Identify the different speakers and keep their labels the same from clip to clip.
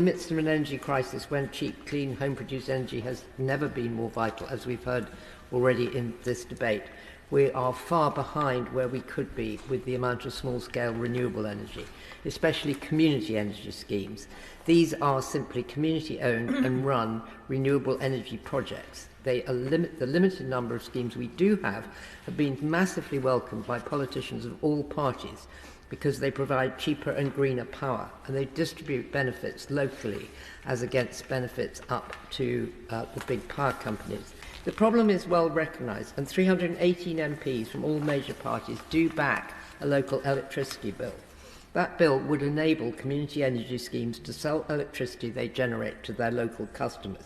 Speaker 1: midst of an energy crisis when cheap, clean, home-produced energy has never been more vital, as we've heard already in this debate, we are far behind where we could be with the amount of small-scale renewable energy, especially community energy schemes. These are simply community-owned and run renewable energy projects. The limited number of schemes we do have been massively welcomed by politicians of all parties because they provide cheaper and greener power, and they distribute benefits locally as against benefits up to the big power companies. The problem is well recognised, and 318 MPs from all major parties do back a local electricity bill. That bill would enable community energy schemes to sell electricity they generate to their local customers.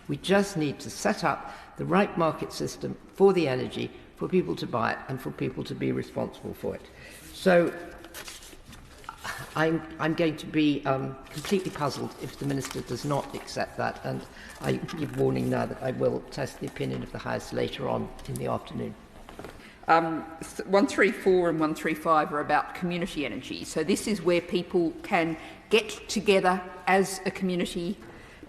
Speaker 1: We just need to set up the right market system for the energy, for people to buy it, and for people to be responsible for it. So I'm going to be completely puzzled if the Minister does not accept that, and I give warning now that I will test the opinion of the House later on in the afternoon.
Speaker 2: 134 and 135 are about community energy. So this is where people can get together as a community,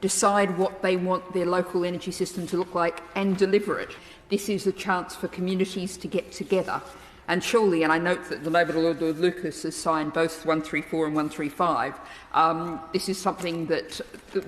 Speaker 2: decide what they want their local energy system to look like and deliver it. This is a chance for communities to get together. And surely, and I note that the Noble Lord Lucas has signed both 134 and 135, this is something that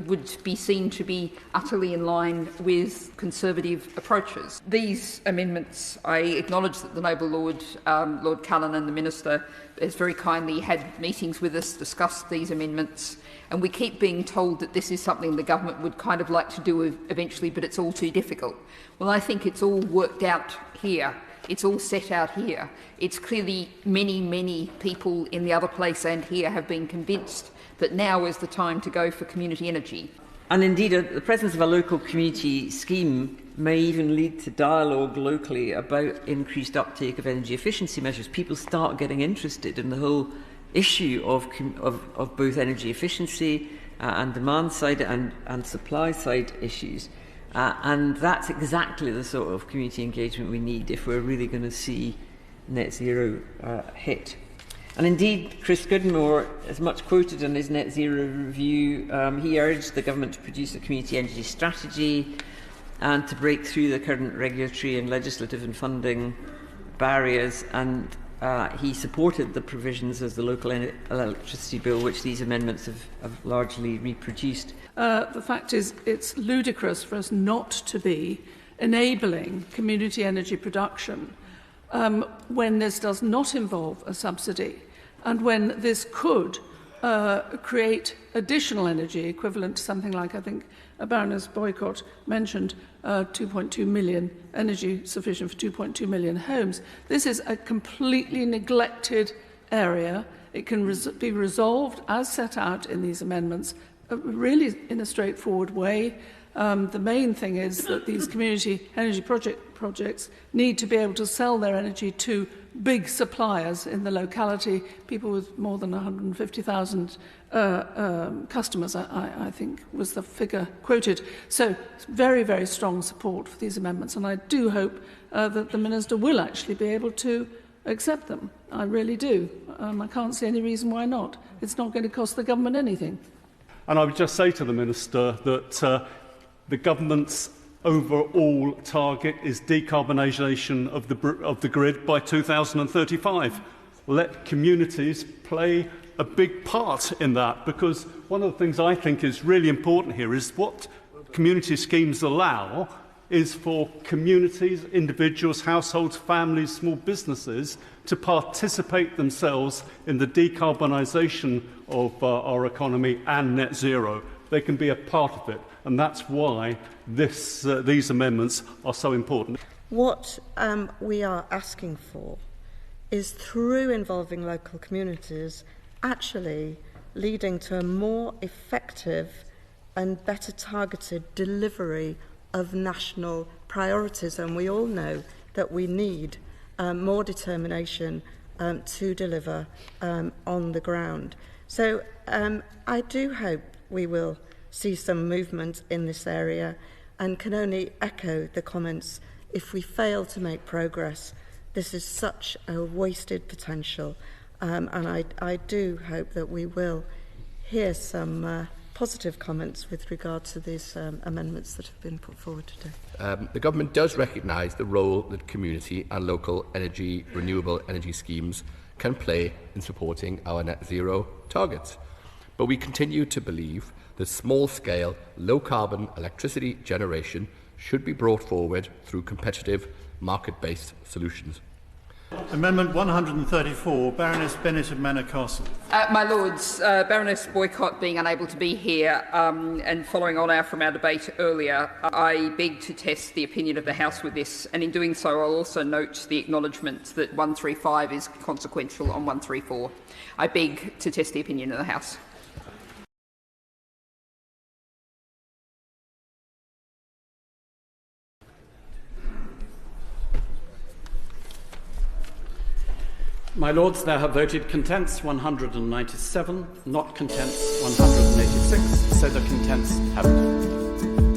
Speaker 2: would be seen to be utterly in line with Conservative approaches. These amendments, I acknowledge that the Noble Lord, Lord Cullen and the Minister has very kindly had meetings with us, discussed these amendments, and we keep being told that this is something the government would kind of like to do eventually, but it's all too difficult. Well, I think it's all worked out here. It's all set out here. It's clearly many people in the other place and here have been convinced that now is the time to go for community energy.
Speaker 3: And indeed, the presence of a local community scheme may even lead to dialogue locally about increased uptake of energy efficiency measures. People start getting interested in the whole issue of both energy efficiency and demand side and supply side issues. And that's exactly the sort of community engagement we need if we're really going to see net zero hit. And indeed, Chris Goodmore is much quoted in his net zero review. He urged the government to produce a community energy strategy and to break through the current regulatory and legislative and funding barriers, and he supported the provisions of the local electricity bill, which these amendments have largely reproduced.
Speaker 4: The fact is, it's ludicrous for us not to be enabling community energy production when this does not involve a subsidy, and when this could create additional energy equivalent to something like, I think, Baroness Boycott mentioned, 2.2 million, energy sufficient for 2.2 million homes. This is a completely neglected area. It can be resolved as set out in these amendments, really in a straightforward way. The main thing is that these community energy projects need to be able to sell their energy to big suppliers in the locality, people with more than 150,000 customers, I think was the figure quoted. So very, very strong support for these amendments, and I do hope that the Minister will actually be able to accept them. I really do. I can't see any reason why not. It's not going to cost the government anything.
Speaker 5: And I would just say to the Minister that the government's overall target is decarbonisation of the grid by 2035. Let communities play a big part in that, because one of the things I think is really important here is what community schemes allow is for communities, individuals, households, families, small businesses to participate themselves in the decarbonisation of our economy and net zero. They can be a part of it, and that's why these amendments are so important.
Speaker 6: What we are asking for is, through involving local communities, actually leading to a more effective and better targeted delivery of national priorities. And we all know that we need more determination to deliver on the ground. So I do hope we will see some movement in this area, and can only echo the comments. If we fail to make progress, this is such a wasted potential, and I do hope that we will hear some positive comments with regard to these amendments that have been put forward today.
Speaker 7: The government does recognise the role that community and local renewable energy schemes can play in supporting our net zero targets. But we continue to believe that small-scale, low-carbon electricity generation should be brought forward through competitive, market-based solutions.
Speaker 8: Amendment 134, Baroness Bennett of Manor Castle.
Speaker 2: My Lords, Baroness Boycott being unable to be here and following on from our debate earlier, I beg to test the opinion of the House with this, and in doing so I'll also note the acknowledgement that 135 is consequential on 134. I beg to test the opinion of the House.
Speaker 9: My Lords, there have voted contents 197, not contents 186, so the contents have it.